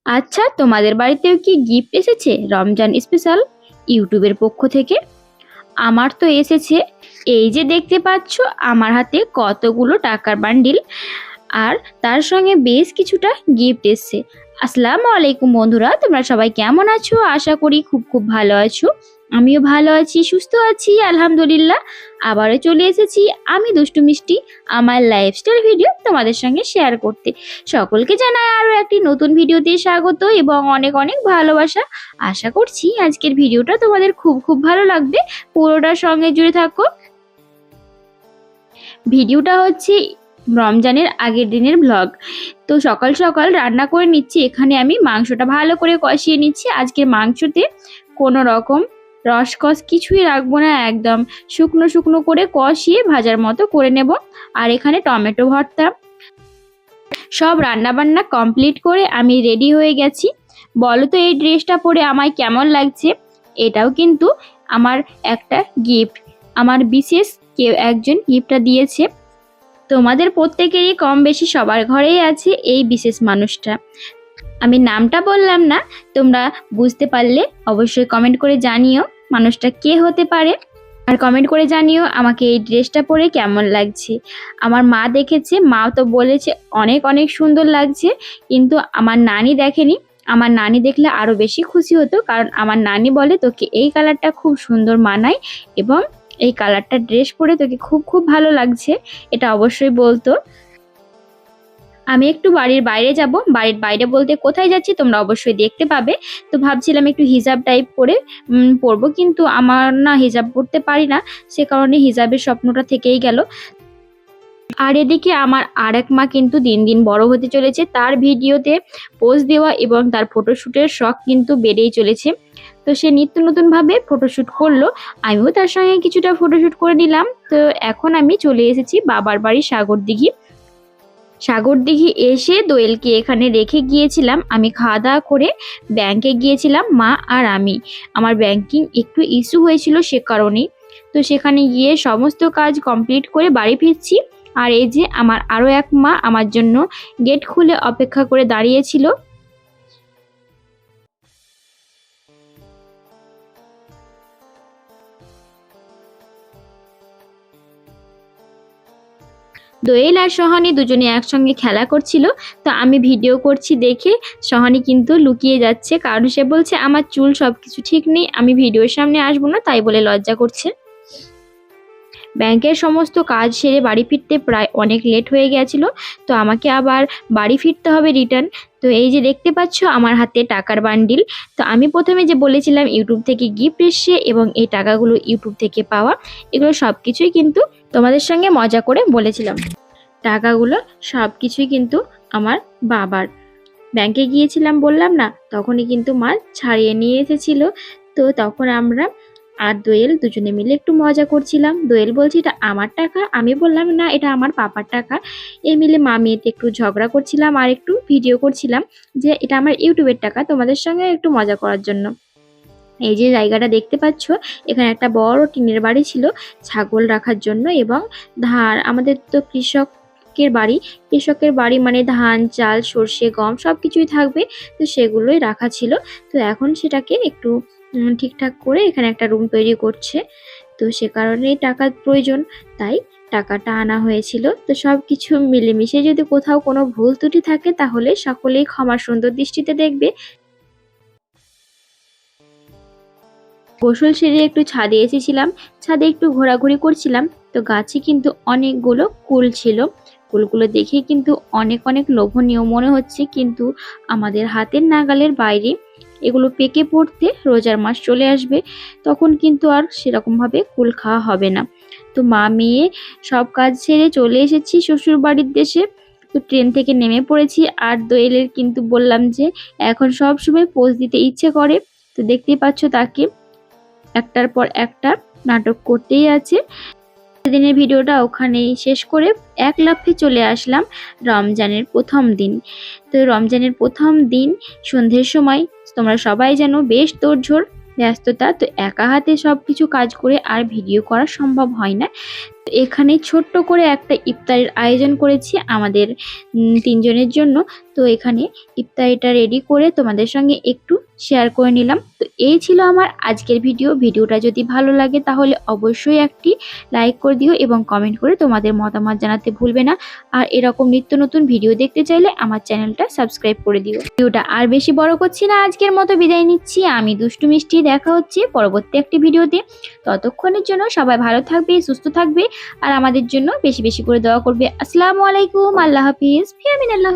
আচ্ছা, তোমাদের বাড়িতেও কি গিফট এসেছে রমজান স্পেশাল ইউটিউবের পক্ষ থেকে? আমার তো এসেছে। এই যে দেখতে পাচ্ছ, আমার হাতে কতগুলো টাকার বান্ডিল, আর তার সঙ্গে বেশ কিছুটা গিফট এসছে। আসসালামু আলাইকুম বন্ধুরা, তোমরা সবাই কেমন আছো? আশা করি খুব খুব ভালো আছো। আমিও ভালো আছি, সুস্থ আছি, আলহামদুলিল্লাহ। আবারও চলে এসেছি আমি দুষ্টু মিষ্টি আমার লাইফস্টাইল ভিডিও তোমাদের সঙ্গে শেয়ার করতে। সকলকে জানাই আরও একটি নতুন ভিডিওতে স্বাগত এবং অনেক অনেক ভালোবাসা। আশা করছি আজকের ভিডিওটা তোমাদের খুব খুব ভালো লাগবে। পুরোটার সঙ্গে জুড়ে থাকো। ভিডিওটা হচ্ছে রমজানের আগের দিনের ব্লগ। তো সকাল সকাল রান্না করে নিচ্ছি। এখানে আমি মাংসটা ভালো করে কষিয়ে নিচ্ছি। আজকের মাংসতে কোনো রকম রসকস কিছুই রাখবো না, একদম শুকনো শুকনো করে কষিয়ে ভাজার মতো করে নেব। আর এখানে টমেটো ভর্তা, সব রান্না বান্না কমপ্লিট করে আমি রেডি হয়ে গেছি। বলো তো এই ড্রেসটা পরে আমায় কেমন লাগছে? এটাও কিন্তু আমার একটা গিফট, আমার বিশেষ কেউ একজন গিফটটা দিয়েছে। তোমাদের প্রত্যেকেরই কম বেশি সবার ঘরেই আছে এই বিশেষ মানুষটা। আমি নামটা বললাম না, তোমরা বুঝতে পারলে অবশ্যই কমেন্ট করে জানিও মানুষটা কে হতে পারে। আর কমেন্ট করে জানিও আমাকে এই ড্রেসটা পরে কেমন লাগছে। আমার মা দেখেছে, মা তো বলেছে অনেক অনেক সুন্দর লাগছে, কিন্তু আমার নানি দেখেনি। আমার নানি দেখলে আরও বেশি খুশি হতো, কারণ আমার নানি বলে তোকে এই কালারটা খুব সুন্দর মানায় এবং এই কালারটা ড্রেস পরে তোকে খুব খুব ভালো লাগছে, এটা অবশ্যই বলতো। আমি একটু বাড়ির বাইরে যাব, বাড়ির বাইরে বলতে কোথায় যাচ্ছি তোমরা অবশ্যই দেখতে পাবে। তো ভাবছিলাম একটু হিজাব টাইপ করে পরবো, কিন্তু আমার না হিজাব পরতে পারি না, সে কারণে হিজাবের স্বপ্নটা থেকেই গেল। আর এদিকে আমার আরেক মা কিন্তু দিন দিন বড় হতে চলেছে, তার ভিডিওতে পোজ দেওয়া এবং তার ফটোশ্যুটের শখ কিন্তু বেড়েই চলেছে। তো সে নিত্য নতুনভাবে ফটোশ্যুট করলো, আমিও তার সঙ্গে কিছুটা ফটোশ্যুট করে নিলাম। তো এখন আমি চলে এসেছি বাবার বাড়ি সাগরদিঘি। সাগরদিঘি এসে দোয়েলকে এখানে রেখে গিয়েছিলাম। আমি খাওয়া দাওয়া করে ব্যাংকে গিয়েছিলাম, মা আর আমি। আমার ব্যাংকিং একটু ইস্যু হয়েছিল, সে কারণেই। তো সেখানে গিয়ে সমস্ত কাজ কমপ্লিট করে বাড়ি ফিরছি। আর এই যে আমার আরও এক মা আমার জন্য গেট খুলে অপেক্ষা করে দাঁড়িয়েছিল। দোয়েল আর সহানি দুজনে একসঙ্গে খেলা করছিল। তো আমি ভিডিও করছি দেখে সহানি কিন্তু লুকিয়ে যাচ্ছে, কারণ সে বলছে আমার চুল সবকিছু ঠিক নেই, আমি ভিডিওর সামনে আসবো না, তাই বলে লজ্জা করছে। ব্যাংকের সমস্ত কাজ সেরে বাড়ি ফিরতে প্রায় অনেক লেট হয়ে গেছিল। তো আমাকে আবার বাড়ি ফিরতে হবে রিটার্ন। তো এই যে দেখতে পাচ্ছ আমার হাতে টাকার বান্ডিল। তো আমি প্রথমে যে বলেছিলাম ইউটিউব থেকে গিফট এসছে এবং এই টাকাগুলো ইউটিউব থেকে পাওয়া, এগুলো সব কিছুই কিন্তু তোমাদের সঙ্গে মজা করে বলেছিলাম। টাকাগুলো সব কিছুই কিন্তু আমার বাবার। ব্যাংকে গিয়েছিলাম বললাম না, তখনই কিন্তু মা ছাড়িয়ে নিয়ে এসেছিল। তো তখন আমরা আর দোয়েল দুজনে মিলে একটু মজা করছিলাম। দোয়েল বলছে এটা আমার টাকা, আমি বললাম না এটা আমার পাপার টাকা। এই মিলে মা মেয়েতে একটু ঝগড়া করছিলাম আর একটু ভিডিও করছিলাম যে এটা আমার ইউটিউবের টাকা, তোমাদের সঙ্গে একটু মজা করার জন্য। এই যে জায়গাটা দেখতে পাচ্ছ, এখানে একটা বড় টিনের বাড়ি ছিল ছাগল রাখার জন্য এবং ধান। আমাদের তো কৃষকের বাড়ি, কৃষকের বাড়ি মানে ধান চাল সর্ষে গম সব কিছুই থাকবে, তো সেগুলোই রাখা ছিল। তো এখন সেটাকে একটু ঠিকঠাক করে এখানে একটা রুম তৈরি করছে। তো সে কারণেই টাকার প্রয়োজন, তাই টাকাটা আনা হয়েছিল। তো সব কিছু মিলেমিশে যদি কোথাও কোনো ভুল ত্রুটি থাকে তাহলে সকলেই ক্ষমা সুন্দর দৃষ্টিতে দেখবে। গোসল সেরে একটু ছাদে এসেছিলাম, ছাদে একটু ঘোরাঘুরি করছিলাম। তো গাছে কিন্তু অনেকগুলো কুল ছিল, কুলগুলো দেখে কিন্তু অনেক অনেক লোভনীয় মনে হচ্ছে, কিন্তু আমাদের হাতের নাগালের বাইরে। এগুলো পেকে পড়তে রোজার মাস চলে আসবে, তখন কিন্তু আর সেরকমভাবে কুল খাওয়া হবে না। তো মা মেয়ে সব কাজ সেরে চলে এসেছি শ্বশুর বাড়ির দেশে। তো ট্রেন থেকে নেমে পড়েছি। আর দোয়েলের কিন্তু বললাম যে এখন সব সময় পোজ দিতে ইচ্ছে করে। তো দেখতেই পাচ্ছ তাকে একটার পর একটা নাটক করতেই আছে। সেদিনের ভিডিওটা ওখানেই শেষ করে এক লাফে চলে আসলাম রমজানের প্রথম দিন। তো রমজানের প্রথম দিন সন্ধ্যের সময় তোমরা সবাই যেন বেশ তোড়ঝোড় ব্যস্ততা, তো একা হাতে সব কিছু কাজ করে আর ভিডিও করা সম্ভব হয় না। তো এখানে ছোট্ট করে একটা ইফতারের আয়োজন করেছি আমাদের ৩ জনের জন্য। তো এখানে ইফতারিটা রেডি করে তোমাদের সঙ্গে একটু শেয়ার করে নিলাম। তো এই ছিল আমার আজকের ভিডিও। ভিডিওটা যদি ভালো লাগে তাহলে অবশ্যই একটি লাইক করে দিও এবং কমেন্ট করে তোমাদের মতামত জানাতে ভুলবে না। আর এরকম নিত্য নতুন ভিডিও দেখতে চাইলে আমার চ্যানেলটা সাবস্ক্রাইব করে দিও। ভিডিওটা আর বেশি বড় করছি না, আজকের মতো বিদায় নিচ্ছি। আমি দুষ্টু মিষ্টি, দেখা হচ্ছে পরবর্তী একটি ভিডিওতে। ততক্ষণের জন্য সবাই ভালো থাকবে, সুস্থ থাকবে আর আমাদের জন্য বেশি বেশি করে দোয়া করবে। আসসালামু আলাইকুম, আল্লাহ হাফিজ, ফি আমিনিল্লাহ।